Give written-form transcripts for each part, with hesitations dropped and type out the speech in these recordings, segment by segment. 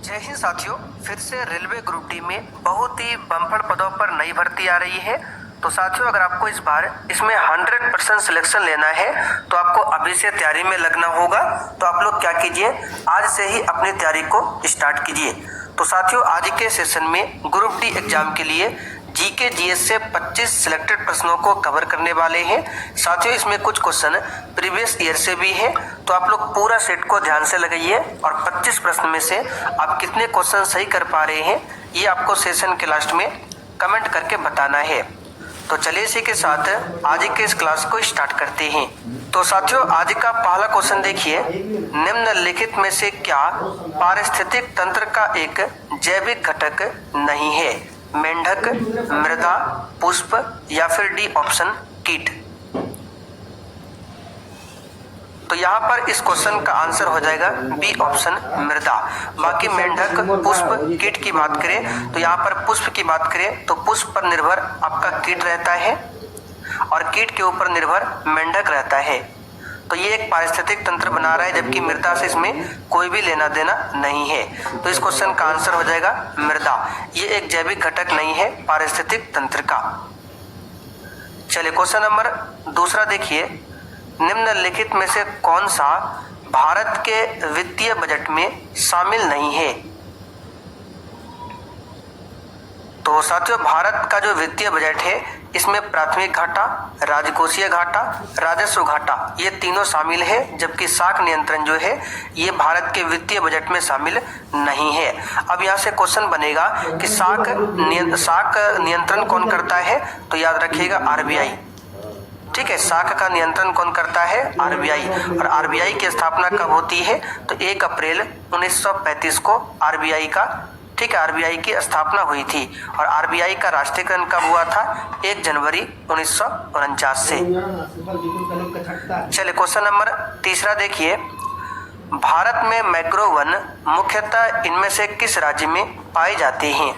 जय हिंद साथियों, फिर से रेलवे ग्रुप डी में बहुत ही बम्पर पदों पर नई भर्ती आ रही है। तो साथियों, अगर आपको इस बार इसमें 100% सिलेक्शन लेना है तो आपको अभी से तैयारी में लगना होगा। तो आप लोग क्या कीजिए, आज से ही अपनी तैयारी को स्टार्ट कीजिए। तो साथियों, आज के सेशन में ग्रुप डी एग्जाम के लिए जीके जीएस से 25 सिलेक्टेड प्रश्नों को कवर करने वाले हैं। साथियों, इसमें कुछ क्वेश्चन प्रीवियस ईयर से भी है, तो आप लोग पूरा सेट को ध्यान से लगाइए और 25 प्रश्न में से आप कितने क्वेश्चन सही कर पा रहे हैं ये आपको सेशन के लास्ट में कमेंट करके बताना है। तो चलिए इसी के साथ आज के इस क्लास को स्टार्ट करते हैं। तो साथियों, आज का पहला क्वेश्चन देखिए, निम्नलिखित में से क्या पारिस्थितिक तंत्र का एक जैविक घटक नहीं है? मेंढक, मृदा, पुष्प या फिर डी ऑप्शन कीट। तो यहाँ पर इस क्वेश्चन का आंसर हो जाएगा बी ऑप्शन मृदा। बाकी मेंढक, पुष्प, कीट की बात करें तो यहाँ पर पुष्प की बात करें तो पुष्प पर निर्भर आपका कीट रहता है और कीट के ऊपर निर्भर मेंढक रहता है। तो ये एक पारिस्थितिक तंत्र बना रहा है, जबकि मृदा से इसमें कोई भी लेना देना नहीं है। तो इस क्वेश्चन का आंसर हो जाएगा मृदा। ये एक जैविक घटक नहीं है पारिस्थितिक तंत्र का। चलिए क्वेश्चन नंबर दूसरा देखिए, निम्नलिखित में से कौन सा भारत के वित्तीय बजट में शामिल नहीं है? तो साथियों, भारत का जो वित्तीय बजट है इसमें प्राथमिक घाटा, राजकोषीय घाटा, राजस्व घाटा ये तीनों शामिल है, जबकि साख नियंत्रण जो है ये भारत के वित्तीय बजट में शामिल नहीं है। अब यहाँ से क्वेश्चन बनेगा कि साख नियंत्रण कौन करता है? तो याद रखिएगा आरबीआई। ठीक है, साख का नियंत्रण कौन करता है? आरबीआई। और आरबीआई की स्थापना कब होती है? तो 1 अप्रैल 1935 को आरबीआई का आरबीआई की स्थापना हुई थी। और आरबीआई का राष्ट्रीयकरण कब हुआ था? 1 जनवरी 1949 से। चलिए क्वेश्चन नंबर तीसरा देखिए, भारत में मैंग्रोव वन मुख्यतः इनमें से किस राज्य में पाए जाते हैं?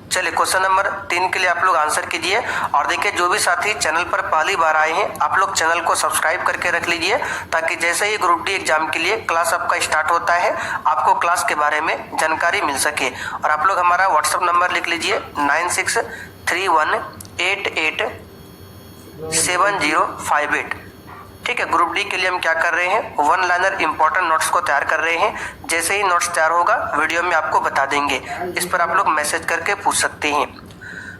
चलिए क्वेश्चन नंबर 3 के लिए आप लोग आंसर कीजिए। और देखिए, जो भी साथी चैनल पर पहली बार आए हैं आप लोग चैनल को सब्सक्राइब करके रख लीजिए, ताकि जैसे ही ग्रुप डी एग्जाम के लिए क्लास आपका स्टार्ट होता है आपको क्लास के बारे में जानकारी मिल सके। और आप लोग हमारा व्हाट्सएप नंबर लिख लीजिए 9631887058। ठीक है, ग्रुप डी के लिए हम क्या कर रहे हैं, 1 लाइनर इंपॉर्टेंट नोट्स को तैयार कर रहे हैं। जैसे ही नोट्स तैयार होगा वीडियो में आपको बता देंगे, इस पर आप लोग मैसेज करके पूछ सकते हैं।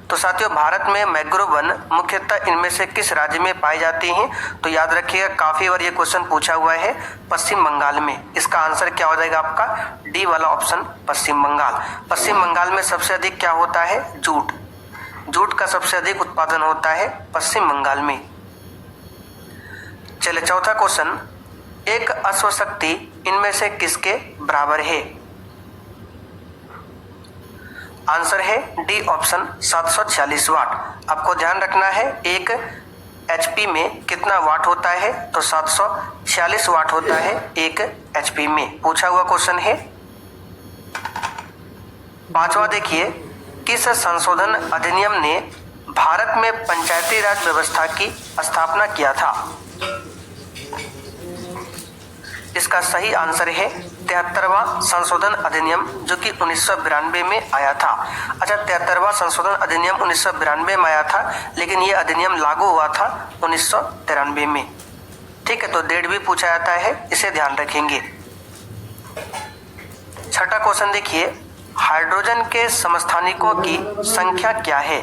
तो साथियों, भारत में मैंग्रोव वन मुख्यतः इनमें से किस राज्य में पाए जाते हैं? तो याद रखिएगा, काफी बार ये क्वेश्चन पूछा हुआ है, पश्चिम बंगाल में। इसका आंसर क्या हो जाएगा आपका? डी वाला ऑप्शन, पश्चिम बंगाल। पश्चिम बंगाल में सबसे अधिक क्या होता है? जूट। जूट का सबसे अधिक उत्पादन होता है पश्चिम बंगाल में। चलिए चौथा क्वेश्चन, एक अश्वशक्ति इनमें से किसके बराबर है? आंसर है डी ऑप्शन 746 वाट। आपको ध्यान रखना है, एक एचपी में कितना वाट होता है? तो 746 वाट होता है एक एचपी में। पूछा हुआ क्वेश्चन है। पांचवा देखिए, किस संशोधन अधिनियम ने भारत में पंचायती राज व्यवस्था की स्थापना किया था? इसका सही आंसर है 73वां संशोधन अधिनियम, जो कि 1992 में आया था। अच्छा, 73वां संशोधन अधिनियम 1992 में आया था, लेकिन ये अधिनियम लागू हुआ था 1993 में। ठीक है, तो डेट भी पूछा जाता है, इसे ध्यान रखेंगे। छठा क्वेश्चन देखिए, हाइड्रोजन के समस्थानिकों की संख्या क्या है?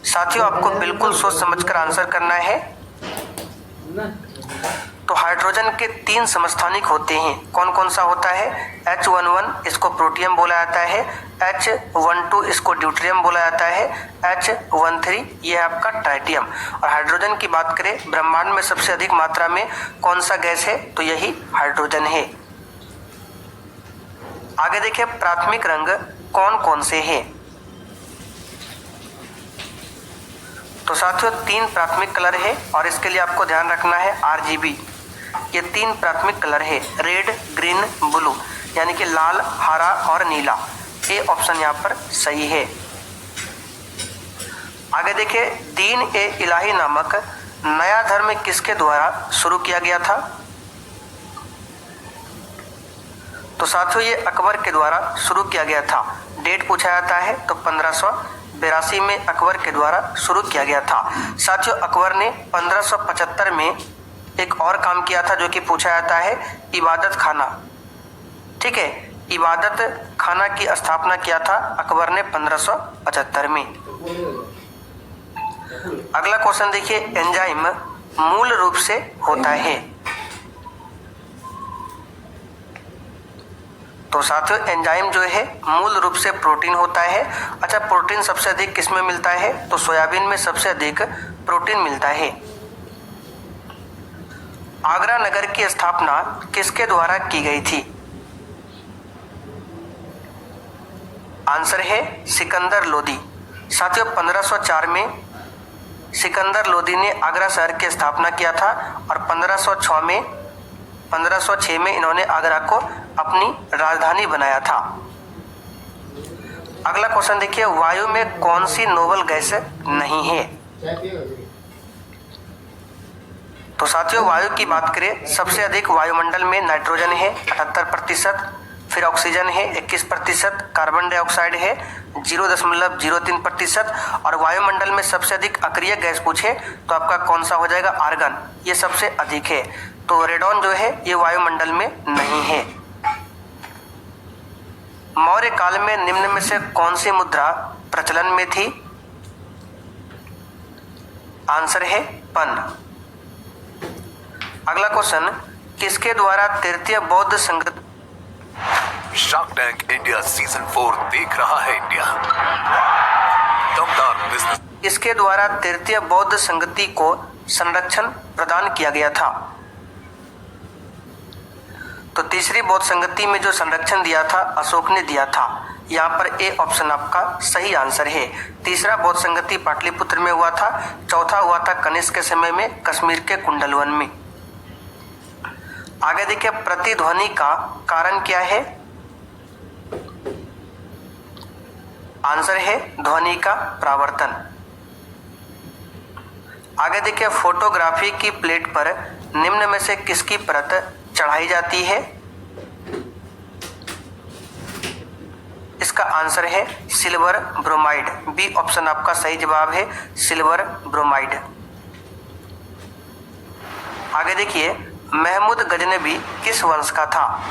साथियों, आपको बिल्कुल सोच समझकर आंसर करना है। तो हाइड्रोजन के 3 समस्थानिक होते हैं। कौन कौन सा होता है? H11 इसको प्रोटियम बोला जाता है, H12 इसको ड्यूटेरियम बोला जाता है, H13 ये है आपका ट्राइटियम। और हाइड्रोजन की बात करें, ब्रह्मांड में सबसे अधिक मात्रा में कौन सा गैस है? तो यही हाइड्रोजन है। आगे देखिए, प्राथमिक रंग कौन कौन से हैं? तो साथियों, 3 प्राथमिक कलर है और इसके लिए आपको ध्यान रखना है RGB। ये 3 प्राथमिक कलर है, रेड, ग्रीन, ब्लू, यानी कि लाल, हरा और नीला। ए ऑप्शन यहाँ पर सही है। आगे देखिए, दीन ए इलाही नामक नया धर्म किसके द्वारा शुरू किया गया था? तो साथियों ये अकबर के द्वारा शुरू किया गया था। डेट पूछा जाता है तो 1582 में अकबर के द्वारा शुरू किया गया था। साथियों अकबर ने 1575 में एक और काम किया था जो कि पूछा जाता है, इबादत खाना। ठीक है, इबादत खाना की स्थापना किया था अकबर ने 1575 में। अगला क्वेश्चन देखिए, एंजाइम मूल रूप से होता है। तो साथियों एंजाइम जो है मूल रूप से प्रोटीन होता है। अच्छा, प्रोटीन सबसे अधिक किसमें मिलता है? तो सोयाबीन में सबसे अधिक प्रोटीन मिलता है। आगरा नगर की स्थापना किसके द्वारा की गई थी? आंसर है सिकंदर लोदी। साथियों 1504 में सिकंदर लोदी ने आगरा शहर की स्थापना किया था और 1506 में इन्होंने आगरा को अपनी राजधानी बनाया था। अगला क्वेश्चन देखिए, वायु में कौन सी नोबल गैस नहीं है? तो साथियों वायु की बात करें, सबसे अधिक वायुमंडल में नाइट्रोजन है 78%, फिर ऑक्सीजन है 21%, कार्बन डाइऑक्साइड है 0.03% और वायुमंडल में सबसे अधिक अक्रिय गैस पूछे तो आपका कौन सा हो जाएगा? आर्गन, ये सबसे अधिक है। तो रेडॉन जो है ये वायुमंडल में नहीं है। मौर्य काल में निम्न में से कौन सी मुद्रा प्रचलन में थी? आंसर है पन। अगला क्वेश्चन, किसके द्वारा तृतीय बौद्ध संघ शार्क टैंक इंडिया सीजन 4 देख रहा है इंडिया। दमदार बिजनेस। इसके द्वारा तृतीय बौद्ध संगति को संरक्षण प्रदान किया गया था। तो तीसरी बौद्ध संगति में जो संरक्षण दिया था अशोक ने दिया था। यहाँ पर ए ऑप्शन आपका सही आंसर है। तीसरा बौद्ध संगति पाटलिपुत्र में हुआ था, चौथा हुआ था कनिष्क के समय में कश्मीर के कुंडलवन में। आगे देखिए, प्रतिध्वनि का कारण क्या है? आंसर है ध्वनि का परावर्तन। आगे देखिए, फोटोग्राफी की प्लेट पर निम्न में से किसकी परत चढ़ाई जाती है? इसका आंसर है सिल्वर ब्रोमाइड। बी ऑप्शन आपका सही जवाब है, सिल्वर ब्रोमाइड। आगे देखिए, महमूद गजनबी किस वंश का था?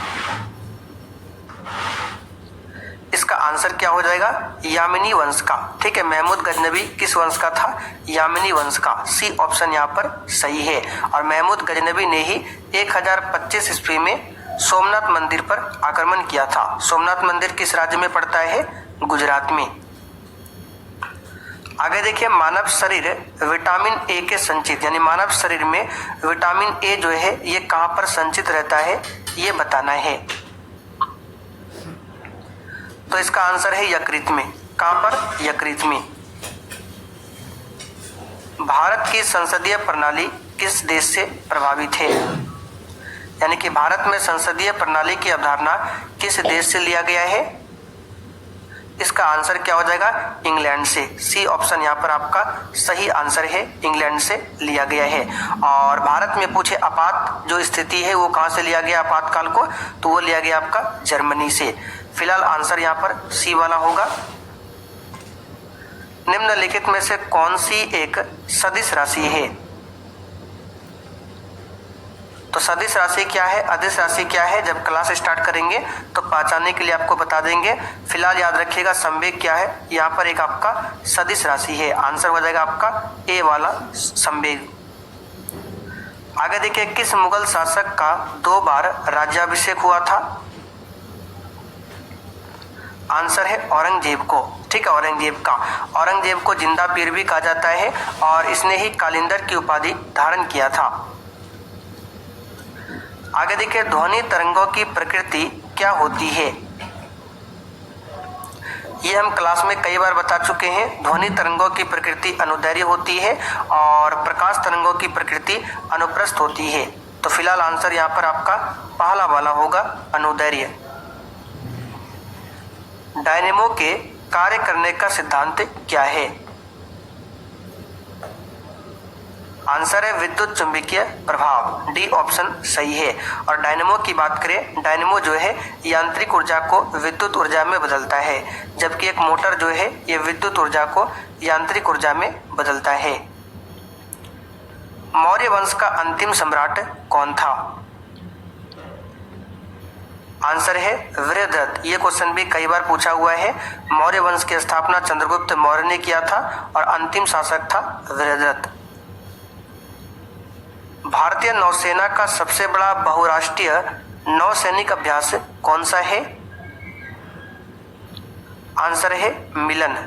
इसका आंसर क्या हो जाएगा? यामिनी वंश का। ठीक है, महमूद गजनबी किस वंश का था? यामिनी वंश का। सी ऑप्शन यहाँ पर सही है। और महमूद गजनबी ने ही 1025 ईस्वी में सोमनाथ मंदिर पर आक्रमण किया था। सोमनाथ मंदिर किस राज्य में पड़ता है? गुजरात में। आगे देखिए, मानव शरीर विटामिन ए के संचित, यानी मानव शरीर में विटामिन ए जो है ये कहाँ पर संचित रहता है ये बताना है। तो इसका आंसर है यकृत में। कहाँ पर? यकृत में। भारत की संसदीय प्रणाली किस देश से प्रभावित है? यानी कि भारत में संसदीय प्रणाली की अवधारणा किस देश से लिया गया है? इसका आंसर क्या हो जाएगा? इंग्लैंड से। सी ऑप्शन यहाँ पर आपका सही आंसर है, इंग्लैंड से लिया गया है। और भारत में पूछे आपात जो स्थिति है वो कहाँ से लिया गया आपातकाल को? तो वो लिया गया आपका जर्मनी से। फिलहाल आंसर यहाँ पर सी वाला होगा। निम्नलिखित में से कौन सी एक सदिश राशि है? तो सदिश राशि क्या है, अदिश राशि क्या है, जब क्लास स्टार्ट करेंगे तो पहचानने के लिए आपको बता देंगे। फिलहाल याद रखिएगा संवेग क्या है। यहाँ पर एक आपका सदिश राशि है, आंसर हो जाएगा आपका ए वाला संवेग। आगे देखिए, किस मुगल शासक का 2 बार राज्याभिषेक हुआ था? आंसर है औरंगजेब को। ठीक है, औरंगजेब का। औरंगजेब को जिंदा पीर भी कहा जाता है और इसने ही कालिंदर की उपाधि धारण किया था। आगे देखिए, ध्वनि तरंगों की प्रकृति क्या होती है? ये हम क्लास में कई बार बता चुके हैं। ध्वनि तरंगों की प्रकृति अनुदैर्घ्य होती है और प्रकाश तरंगों की प्रकृति अनुप्रस्थ होती है। तो फिलहाल आंसर यहाँ पर आपका पहला वाला होगा, अनुदैर्घ्य। डायनेमो के कार्य करने का सिद्धांत क्या है? आंसर है विद्युत चुंबकीय प्रभाव, डी ऑप्शन सही है। और डायनेमो की बात करें, डायनेमो जो है यांत्रिक ऊर्जा को विद्युत ऊर्जा में बदलता है, जबकि एक मोटर जो है ये विद्युत ऊर्जा को यांत्रिक ऊर्जा में बदलता है। मौर्य वंश का अंतिम सम्राट कौन था? आंसर है वृहद्रथ। ये क्वेश्चन भी कई बार पूछा हुआ है। मौर्य वंश की स्थापना चंद्रगुप्त मौर्य ने किया था और अंतिम शासक था वृहद्रथ। भारतीय नौसेना का सबसे बड़ा बहुराष्ट्रीय नौसैनिक अभ्यास कौन सा है? आंसर है मिलन।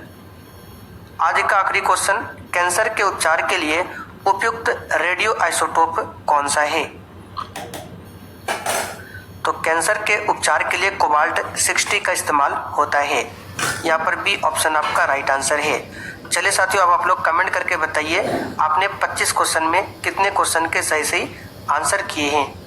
आज का आखिरी क्वेश्चन, कैंसर के उपचार के लिए उपयुक्त रेडियो आइसोटोप कौन सा है? तो कैंसर के उपचार के लिए कोबाल्ट 60 का इस्तेमाल होता है। यहाँ पर बी ऑप्शन आपका राइट आंसर है। चलिए साथियों, अब आप लोग कमेंट करके बताइए आपने 25 क्वेश्चन में कितने क्वेश्चन के सही सही आंसर किए हैं।